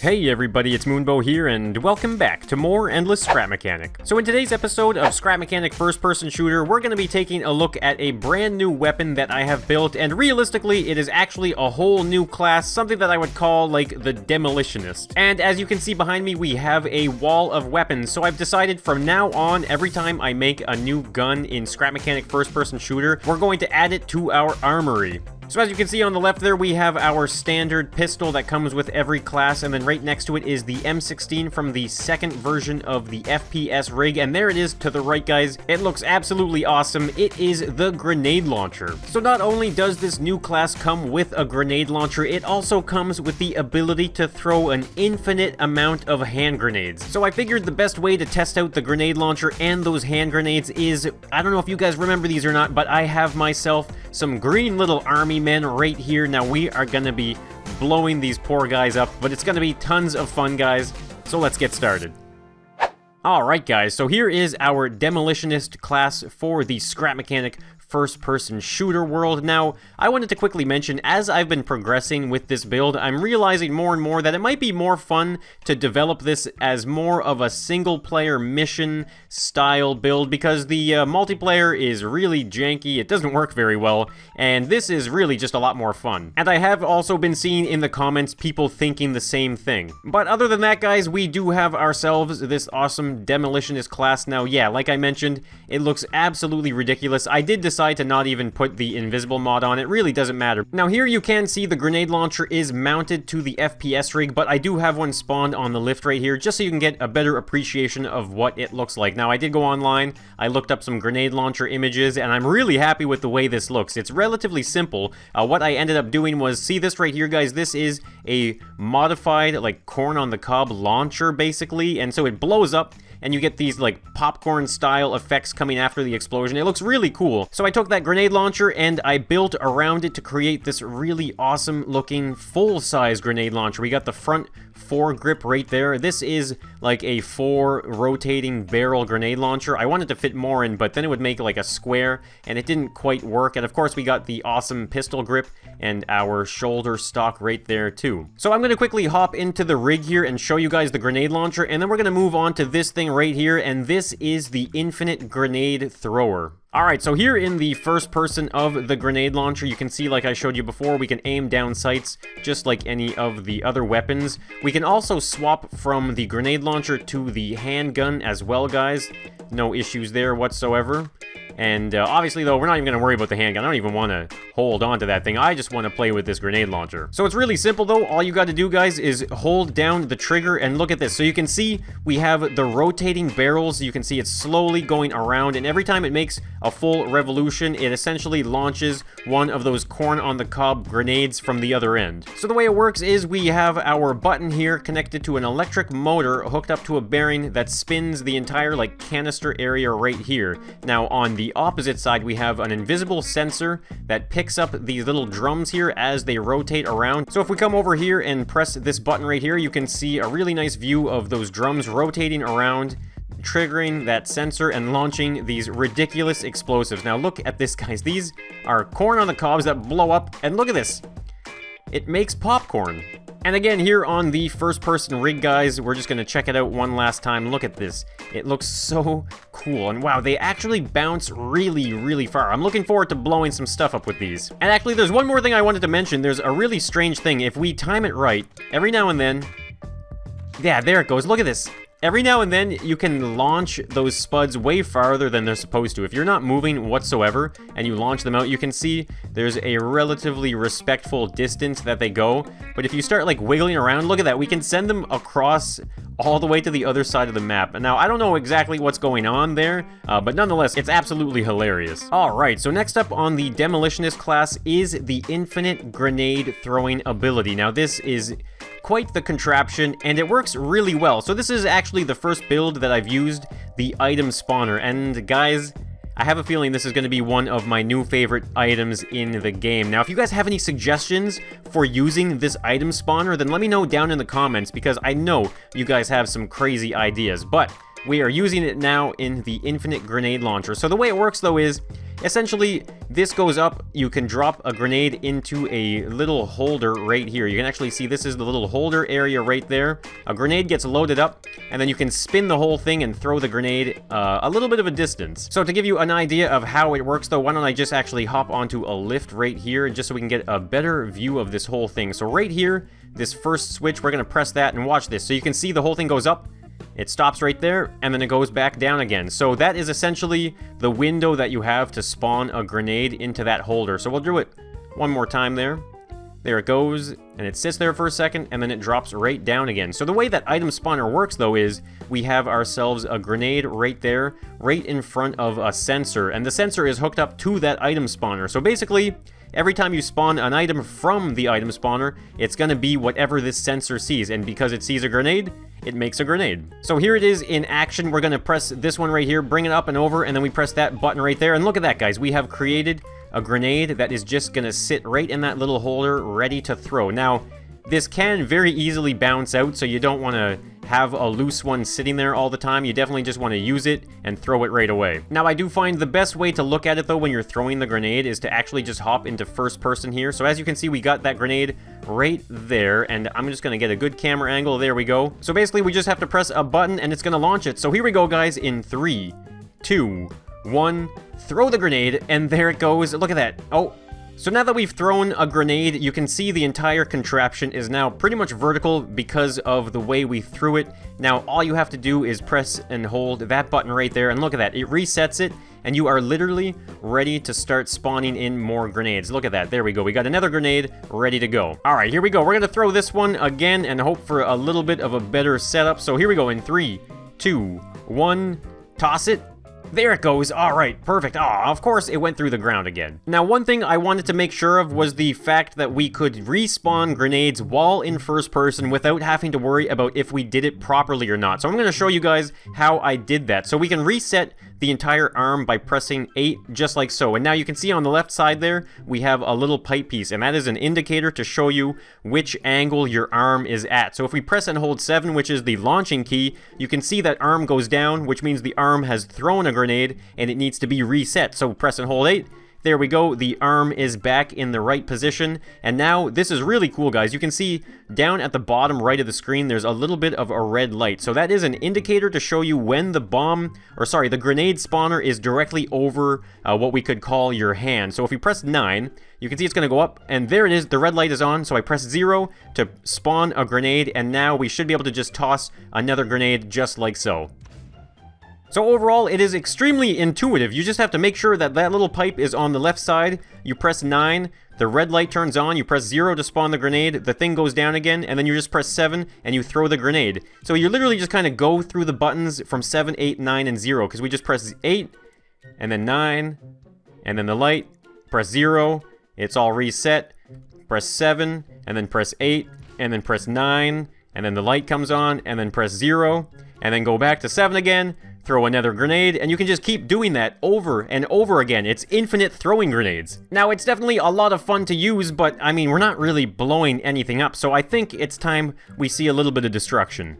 Hey everybody, it's Moonbo here, and welcome back to more Endless Scrap Mechanic. So in today's episode of Scrap Mechanic First-Person Shooter, we're going to be taking a look at a brand new weapon that I have built, and realistically, it is actually a whole new class, something that I would call, like, the demolitionist. And as you can see behind me, we have a wall of weapons, so I've decided from now on, every time I make a new gun in Scrap Mechanic First-Person Shooter, we're going to add it to our armory. So as you can see on the left there, we have our standard pistol that comes with every class, and then right next to it is the M16 from the second version of the FPS rig, and there it is to the right, guys. It looks absolutely awesome. It is the grenade launcher. So not only does this new class come with a grenade launcher, it also comes with the ability to throw an infinite amount of hand grenades. So I figured the best way to test out the grenade launcher and those hand grenades is, I don't know if you guys remember these or not, but I have myself some green little army men right here. Now we are gonna be blowing these poor guys up, but it's gonna be tons of fun, guys, so let's get started. Alright guys, so here is our demolitionist class for the Scrap Mechanic first-person shooter world. Now, I wanted to quickly mention, as I've been progressing with this build, I'm realizing more and more that it might be more fun to develop this as more of a single-player mission-style build, because the multiplayer is really janky, it doesn't work very well, and this is really just a lot more fun. And I have also been seeing in the comments people thinking the same thing. But other than that, guys, we do have ourselves this awesome demolitionist class. Now, yeah, like I mentioned, it looks absolutely ridiculous. I did decide to not even put the invisible mod on. It really doesn't matter. Now here you can see the grenade launcher is mounted to the FPS rig, but I do have one spawned on the lift right here just so you can get a better appreciation of what it looks like. Now I did go online, I looked up some grenade launcher images, and I'm really happy with the way this looks. It's relatively simple. What I ended up doing was, see this right here, guys, this is a modified, like, corn on the cob launcher, basically, and so it blows up and you get these, like, popcorn-style effects coming after the explosion. It looks really cool. So I took that grenade launcher and I built around it to create this really awesome-looking full-size grenade launcher. We got the front foregrip right there. This is like a 4 rotating barrel grenade launcher. I wanted to fit more in, but then it would make like a square, and it didn't quite work. And of course, we got the awesome pistol grip and our shoulder stock right there too. So I'm going to quickly hop into the rig here and show you guys the grenade launcher, and then we're going to move on to this thing right here, and this is the infinite grenade thrower. Alright, so here in the first person of the grenade launcher, you can see, like I showed you before, we can aim down sights just like any of the other weapons. We can also swap from the grenade launcher to the handgun as well, guys. No issues there whatsoever. And obviously, though, we're not even going to worry about the handgun. I don't even want to hold on to that thing. I just want to play with this grenade launcher. So it's really simple, though. All you got to do, guys, is hold down the trigger and look at this. So you can see we have the rotating barrels. You can see it's slowly going around, and every time it makes a full revolution, it essentially launches one of those corn-on-the-cob grenades from the other end. So the way it works is we have our button here connected to an electric motor hooked up to a bearing that spins the entire, like, canister area right here. Now, on the opposite side, we have an invisible sensor that picks up these little drums here as they rotate around. So if we come over here and press this button right here, you can see a really nice view of those drums rotating around, triggering that sensor and launching these ridiculous explosives. Now look at this, guys. These are corn on the cobs that blow up, and look at this. It makes popcorn. And again, here on the first-person rig, guys, we're just going to check it out one last time. Look at this. It looks so cool. And wow, they actually bounce really, really far. I'm looking forward to blowing some stuff up with these. And actually, there's one more thing I wanted to mention. There's a really strange thing. If we time it right, every now and then... Yeah, there it goes. Look at this. Every now and then, you can launch those spuds way farther than they're supposed to. If you're not moving whatsoever, and you launch them out, you can see there's a relatively respectful distance that they go. But if you start, like, wiggling around, look at that. We can send them across all the way to the other side of the map. And now, I don't know exactly what's going on there, but nonetheless, it's absolutely hilarious. Alright, so next up on the demolitionist class is the infinite grenade throwing ability. Now, this is quite the contraption, and it works really well. So this is actually the first build that I've used the item spawner, and guys, I have a feeling this is going to be one of my new favorite items in the game. Now, if you guys have any suggestions for using this item spawner, then let me know down in the comments, because I know you guys have some crazy ideas. But we are using it now in the infinite grenade launcher. So the way it works though is, essentially, this goes up, you can drop a grenade into a little holder right here. You can actually see this is the little holder area right there. A grenade gets loaded up, and then you can spin the whole thing and throw the grenade a little bit of a distance. So to give you an idea of how it works though, why don't I just actually hop onto a lift right here, just so we can get a better view of this whole thing. So right here, this first switch, we're gonna press that and watch this. So you can see the whole thing goes up, it stops right there, and then it goes back down again. So that is essentially the window that you have to spawn a grenade into that holder. So we'll do it one more time there. There it goes, and it sits there for a second, and then it drops right down again. So the way that item spawner works, though, is we have ourselves a grenade right there, right in front of a sensor, and the sensor is hooked up to that item spawner. So basically, every time you spawn an item from the item spawner, it's gonna be whatever this sensor sees, and because it sees a grenade, it makes a grenade. So here it is in action. We're gonna press this one right here, bring it up and over, and then we press that button right there, and look at that, guys. We have created a grenade that is just gonna sit right in that little holder, ready to throw. Now, this can very easily bounce out, so you don't wanna have a loose one sitting there all the time. You definitely just want to use it and throw it right away. Now, I do find the best way to look at it, though, when you're throwing the grenade is to actually just hop into first person here. So as you can see, we got that grenade right there, and I'm just going to get a good camera angle. There we go. So basically, we just have to press a button, and it's going to launch it. So here we go, guys, in 3, 2, 1, throw the grenade, and there it goes. Look at that. Oh. So now that we've thrown a grenade, you can see the entire contraption is now pretty much vertical because of the way we threw it. Now, all you have to do is press and hold that button right there, and look at that. It resets it, and you are literally ready to start spawning in more grenades. Look at that. There we go. We got another grenade ready to go. All right, here we go. We're going to throw this one again and hope for a little bit of a better setup. So here we go in 3, 2, 1, toss it. There it goes. All right, perfect. Ah, of course it went through the ground again. Now, one thing I wanted to make sure of was the fact that we could respawn grenades while in first person without having to worry about if we did it properly or not. So I'm going to show you guys how I did that. So we can reset the entire arm by pressing 8, just like so. And now you can see on the left side there, we have a little pipe piece, and that is an indicator to show you which angle your arm is at. So if we press and hold 7, which is the launching key, you can see that arm goes down, which means the arm has thrown a grenade, and it needs to be reset. So press and hold 8. There we go, the arm is back in the right position, and now this is really cool, guys. You can see down at the bottom right of the screen, there's a little bit of a red light. So that is an indicator to show you when the the grenade spawner is directly over what we could call your hand. So if we press 9, you can see it's going to go up, and there it is, the red light is on. So I press 0 to spawn a grenade, and now we should be able to just toss another grenade just like so. So overall, it is extremely intuitive. You just have to make sure that that little pipe is on the left side. You press 9, the red light turns on, you press 0 to spawn the grenade, the thing goes down again, and then you just press 7 and you throw the grenade. So you literally just kind of go through the buttons from 7, 8, 9, and 0, because we just press 8, and then 9, and then the light, press 0, it's all reset, press 7, and then press 8, and then press 9, and then the light comes on, and then press 0, and then go back to 7 again, throw another grenade, and you can just keep doing that over and over again. It's infinite throwing grenades. Now, it's definitely a lot of fun to use, but I mean, we're not really blowing anything up, so I think it's time we see a little bit of destruction.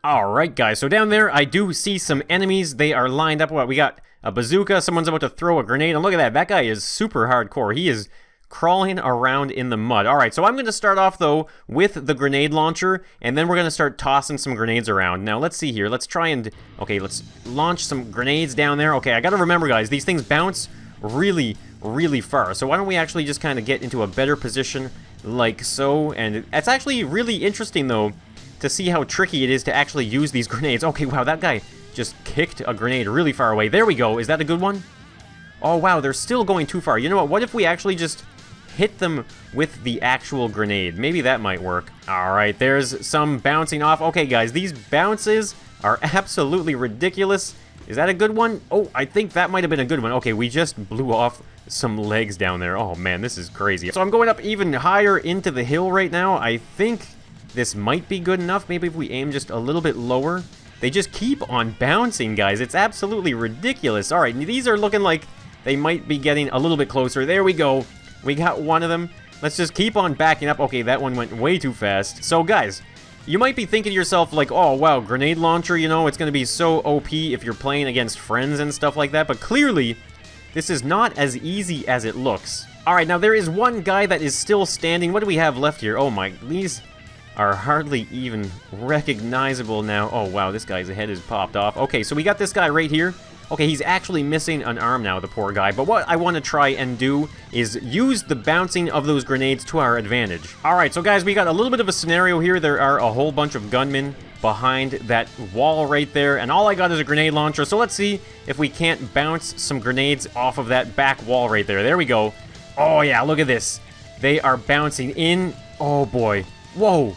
Alright, guys, so down there, I do see some enemies. They are lined up. What, we got a bazooka, someone's about to throw a grenade, and look at that. That guy is super hardcore. He is crawling around in the mud. Alright, so I'm going to start off, though, with the grenade launcher, and then we're going to start tossing some grenades around. Now, let's see here. Let's try and... Okay, let's launch some grenades down there. Okay, I gotta remember, guys, these things bounce really, really far. So why don't we actually just kind of get into a better position like so? And it's actually really interesting, though, to see how tricky it is to actually use these grenades. Okay, wow, that guy just kicked a grenade really far away. There we go. Is that a good one? Oh, wow, they're still going too far. You know what if we actually just hit them with the actual grenade? Maybe that might work. Alright, there's some bouncing off. Okay, guys, these bounces are absolutely ridiculous. Is that a good one? Oh, I think that might have been a good one. Okay, we just blew off some legs down there. Oh, man, this is crazy. So I'm going up even higher into the hill right now. I think this might be good enough. Maybe if we aim just a little bit lower. They just keep on bouncing, guys. It's absolutely ridiculous. Alright, these are looking like they might be getting a little bit closer. There we go. We got one of them. Let's just keep on backing up. Okay, that one went way too fast. So, guys, You might be thinking to yourself, like, oh, wow, grenade launcher, you know, it's going to be so OP if you're playing against friends and stuff like that, but clearly, this is not as easy as it looks. Alright, now there is one guy that is still standing. What do we have left here? Oh my, these are hardly even recognizable now. Oh wow, this guy's head is popped off. Okay, so we got this guy right here. Okay, he's actually missing an arm now, the poor guy. But what I want to try and do is use the bouncing of those grenades to our advantage. Alright, so guys, we got a little bit of a scenario here. There are a whole bunch of gunmen behind that wall right there, and all I got is a grenade launcher. So let's see if we can't bounce some grenades off of that back wall right there. There we go. Oh yeah, look at this. They are bouncing in. Oh boy. Whoa.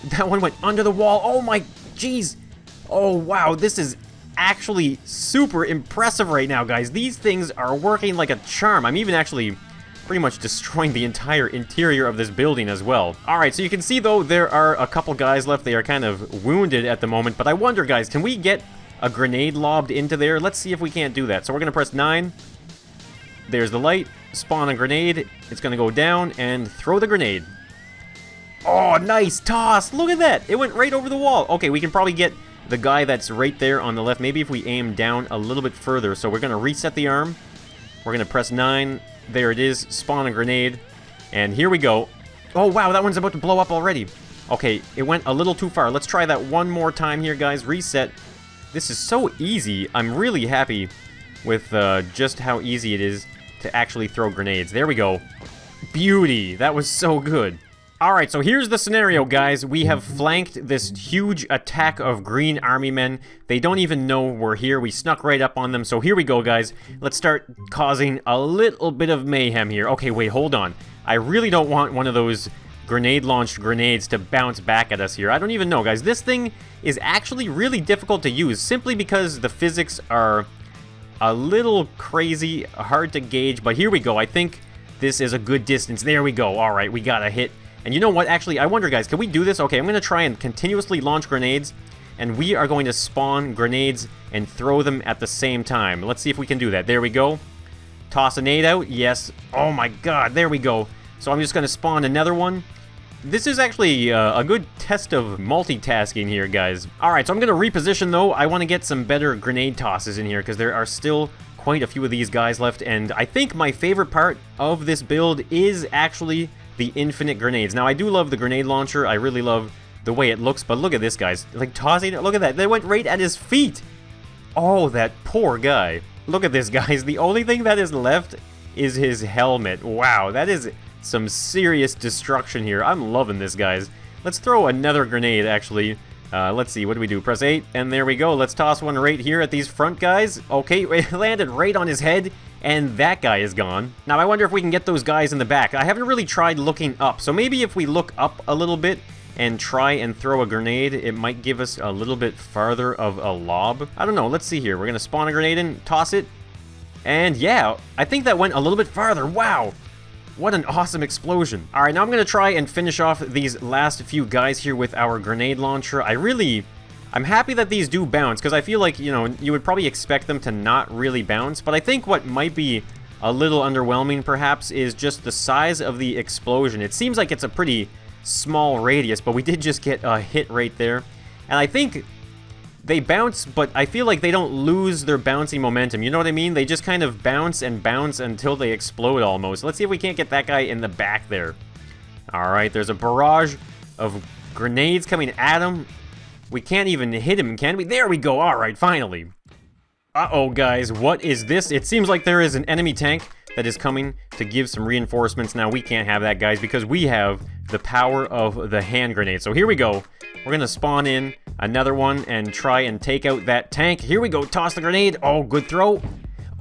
That one went under the wall. Oh my, jeez. Oh wow, this is actually super impressive right now, guys. These things are working like a charm. I'm even actually pretty much destroying the entire interior of this building as well. Alright, so you can see though, there are a couple guys left. They are kind of wounded at the moment, but I wonder, guys, can we get a grenade lobbed into there? Let's see if we can't do that. So we're gonna press 9. There's the light. Spawn a grenade. It's gonna go down and throw the grenade. Oh, nice toss! Look at that! It went right over the wall. Okay, we can probably get the guy that's right there on the left. Maybe if we aim down a little bit further. So we're gonna reset the arm. We're gonna press 9. There it is. Spawn a grenade. And here we go. Oh, wow, that one's about to blow up already. Okay, it went a little too far. Let's try that one more time here, guys. Reset. This is so easy. I'm really happy with just how easy it is to actually throw grenades. There we go. Beauty. That was so good. Alright, so here's the scenario, guys. We have flanked this huge attack of green army men. They don't even know we're here. We snuck right up on them. So here we go, guys. Let's start causing a little bit of mayhem here. Okay, wait, hold on. I really don't want one of those grenade-launched grenades to bounce back at us here. I don't even know, guys. This thing is actually really difficult to use simply because the physics are a little crazy, hard to gauge. But here we go. I think this is a good distance. There we go. Alright, we got a hit. And you know what? Actually, I wonder, guys, can we do this? Okay, I'm going to try and continuously launch grenades, and we are going to spawn grenades and throw them at the same time. Let's see if we can do that. There we go. Toss a nade out. Yes. Oh my god, there we go. So I'm just going to spawn another one. This is actually a good test of multitasking here, guys. Alright, so I'm going to reposition, though. I want to get some better grenade tosses in here, because there are still quite a few of these guys left, and I think my favorite part of this build is actually the infinite grenades. Now, I do love the grenade launcher. I really love the way it looks, but look at this, guys. Like, tossing it. Look at that. They went right at his feet. Oh, that poor guy. Look at this, guys. The only thing that is left is his helmet. Wow, that is some serious destruction here. I'm loving this, guys. Let's throw another grenade, actually. Let's see. What do we do? Press 8, and there we go. Let's toss one right here at these front guys. Okay, it landed right on his head. And that guy is gone. Now, I wonder if we can get those guys in the back. I haven't really tried looking up, so maybe if we look up a little bit and try and throw a grenade, it might give us a little bit farther of a lob. I don't know. Let's see here. We're going to spawn a grenade in, toss it, and yeah, I think that went a little bit farther. Wow. What an awesome explosion. All right, now I'm going to try and finish off these last few guys here with our grenade launcher. I'm happy that these do bounce, because I feel like, you know, you would probably expect them to not really bounce, but I think what might be a little underwhelming, perhaps, is just the size of the explosion. It seems like it's a pretty small radius, but we did just get a hit right there. And I think they bounce, but I feel like they don't lose their bouncing momentum. You know what I mean? They just kind of bounce and bounce until they explode almost. Let's see if we can't get that guy in the back there. Alright, there's a barrage of grenades coming at him. We can't even hit him, can we? There we go. All right, finally. Uh-oh, guys. What is this? It seems like there is an enemy tank that is coming to give some reinforcements. Now, we can't have that, guys, because we have the power of the hand grenade. So here we go. We're going to spawn in another one and try and take out that tank. Here we go. Toss the grenade. Oh, good throw.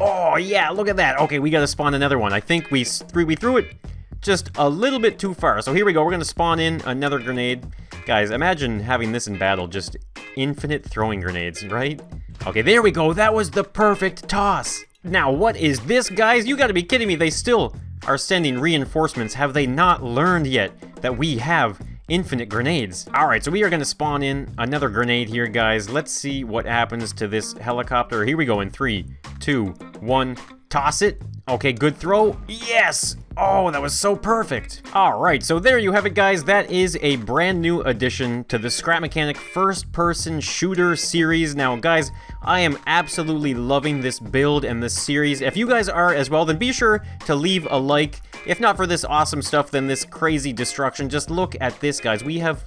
Oh, yeah. Look at that. Okay, we got to spawn another one. I think we threw it just a little bit too far. So here we go. We're going to spawn in another grenade. Guys, imagine having this in battle, just infinite throwing grenades, right? Okay, there we go. That was the perfect toss. Now, what is this, guys? You gotta be kidding me. They still are sending reinforcements. Have they not learned yet that we have infinite grenades? All right, so we are gonna spawn in another grenade here, guys. Let's see what happens to this helicopter. Here we go in 3, 2, 1. Toss it. Okay, good throw. Yes! Oh, that was so perfect. Alright, so there you have it, guys. That is a brand new addition to the Scrap Mechanic first-person shooter series. Now, guys, I am absolutely loving this build and this series. If you guys are as well, then be sure to leave a like. If not for this awesome stuff, then this crazy destruction. Just look at this, guys. We have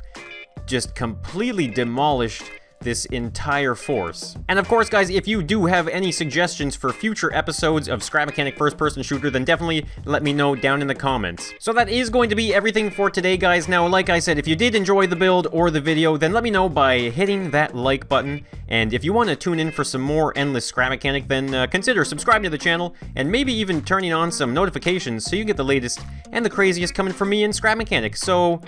just completely demolished this entire force. And of course, guys, if you do have any suggestions for future episodes of Scrap Mechanic first-person shooter, then definitely let me know down in the comments. So that is going to be everything for today, guys. Now, like I said, if you did enjoy the build or the video, then let me know by hitting that like button. And if you want to tune in for some more endless Scrap Mechanic, then consider subscribing to the channel and maybe even turning on some notifications so you get the latest and the craziest coming from me in Scrap Mechanic. So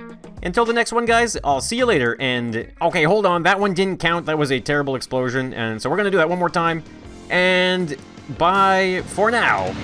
until the next one, guys, I'll see you later. And okay, hold on, that one didn't count. That was a terrible explosion, and so we're gonna do that one more time. And bye for now.